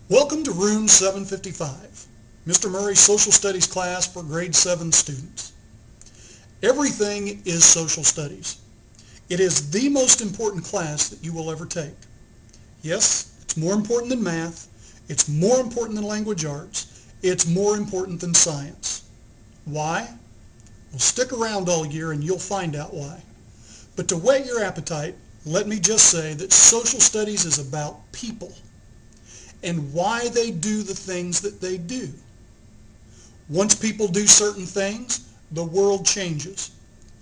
Welcome to Room 755, Mr. Murray's Social Studies class for grade 7 students. Everything is social studies. It is the most important class that you will ever take. Yes, it's more important than math. It's more important than language arts. It's more important than science. Why? Well, stick around all year and you'll find out why. But to whet your appetite, let me just say that social studies is about people and why they do the things that they do. Once people do certain things, the world changes,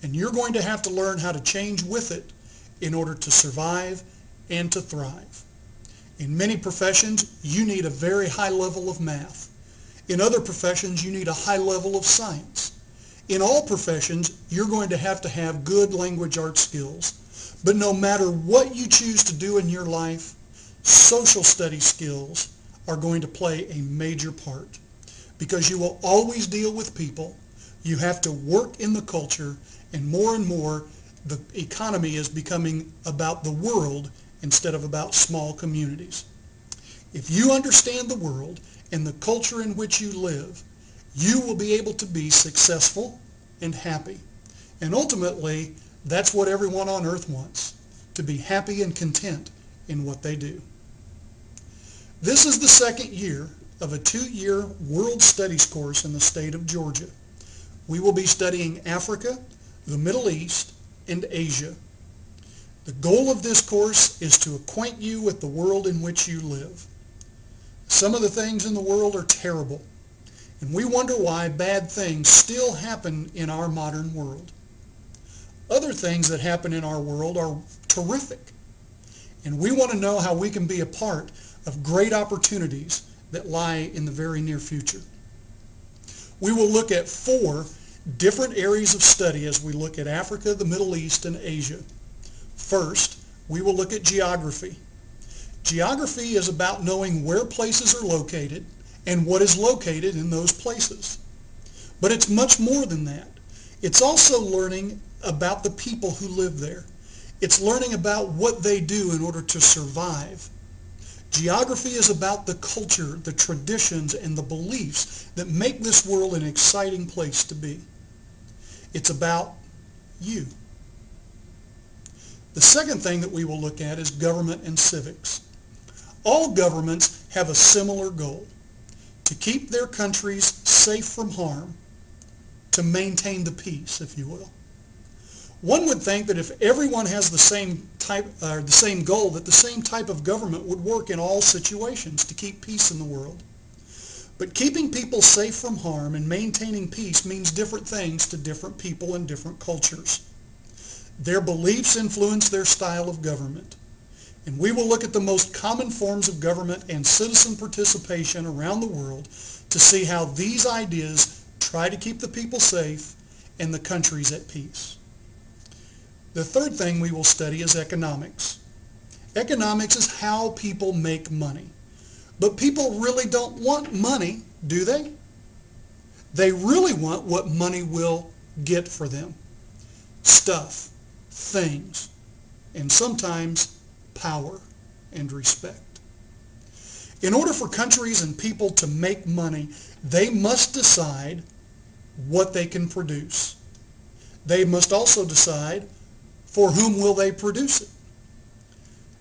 and you're going to have to learn how to change with it in order to survive and to thrive. In many professions, you need a very high level of math. In other professions, you need a high level of science. In all professions, you're going to have good language arts skills. But no matter what you choose to do in your life, social studies skills are going to play a major part, because you will always deal with people. You have to work in the culture, and more the economy is becoming about the world instead of about small communities. If you understand the world and the culture in which you live, you will be able to be successful and happy. And ultimately, that's what everyone on earth wants, to be happy and content in what they do. This is the second year of a 2-year World Studies course in the state of Georgia. We will be studying Africa, the Middle East, and Asia. The goal of this course is to acquaint you with the world in which you live. Some of the things in the world are terrible, and we wonder why bad things still happen in our modern world. Other things that happen in our world are terrific, and we want to know how we can be a part of great opportunities that lie in the very near future. We will look at 4 different areas of study as we look at Africa, the Middle East, and Asia. First, we will look at geography. Geography is about knowing where places are located and what is located in those places. But it's much more than that. It's also learning about the people who live there. It's learning about what they do in order to survive. Geography is about the culture, the traditions, and the beliefs that make this world an exciting place to be. It's about you. The second thing that we will look at is government and civics. All governments have a similar goal: to keep their countries safe from harm, to maintain the peace, if you will. One would think that if everyone has the same goal, that the same type of government would work in all situations to keep peace in the world. But keeping people safe from harm and maintaining peace means different things to different people and different cultures. Their beliefs influence their style of government. And we will look at the most common forms of government and citizen participation around the world to see how these ideas try to keep the people safe and the countries at peace. The third thing we will study is economics. Economics is how people make money. But people really don't want money, do they? They really want what money will get for them: stuff, things, and sometimes power and respect. In order for countries and people to make money, they must decide what they can produce. They must also decide for whom will they produce it.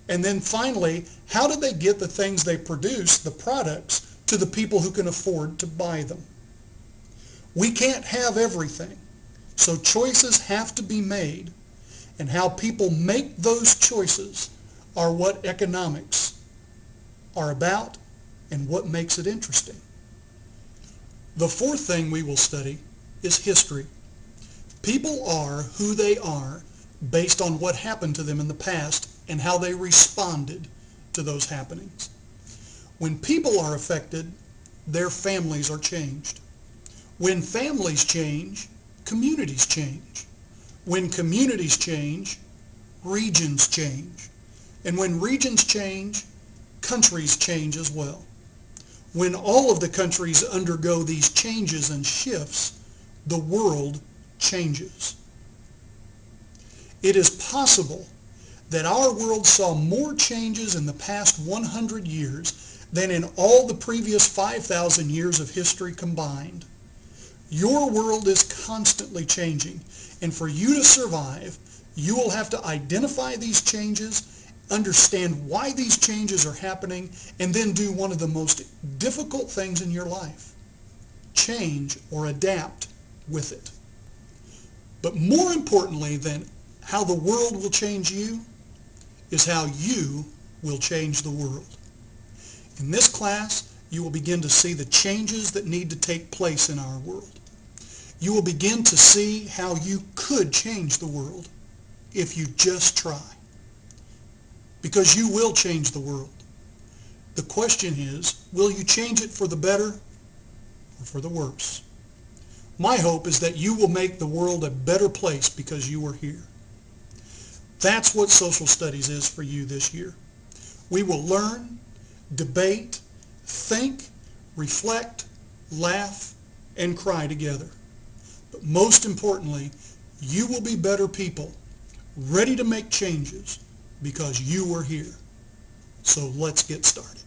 And then finally, how do they get the things they produce, the products, to the people who can afford to buy them? We can't have everything, so choices have to be made, and how people make those choices are what economics are about and what makes it interesting. The fourth thing we will study is history. People are who they are based on what happened to them in the past and how they responded to those happenings. When people are affected, their families are changed. When families change, communities change. When communities change, regions change. And when regions change, countries change as well. When all of the countries undergo these changes and shifts, the world changes. It is possible that our world saw more changes in the past 100 years than in all the previous 5,000 years of history combined. Your world is constantly changing, and for you to survive, you will have to identify these changes, understand why these changes are happening, and then do one of the most difficult things in your life: change or adapt with it. But more importantly than how the world will change you is how you will change the world. In this class, you will begin to see the changes that need to take place in our world. You will begin to see how you could change the world if you just try. Because you will change the world. The question is, will you change it for the better or for the worse? My hope is that you will make the world a better place because you are here. That's what social studies is for you this year. We will learn, debate, think, reflect, laugh, and cry together. But most importantly, you will be better people, ready to make changes because you are here. So let's get started.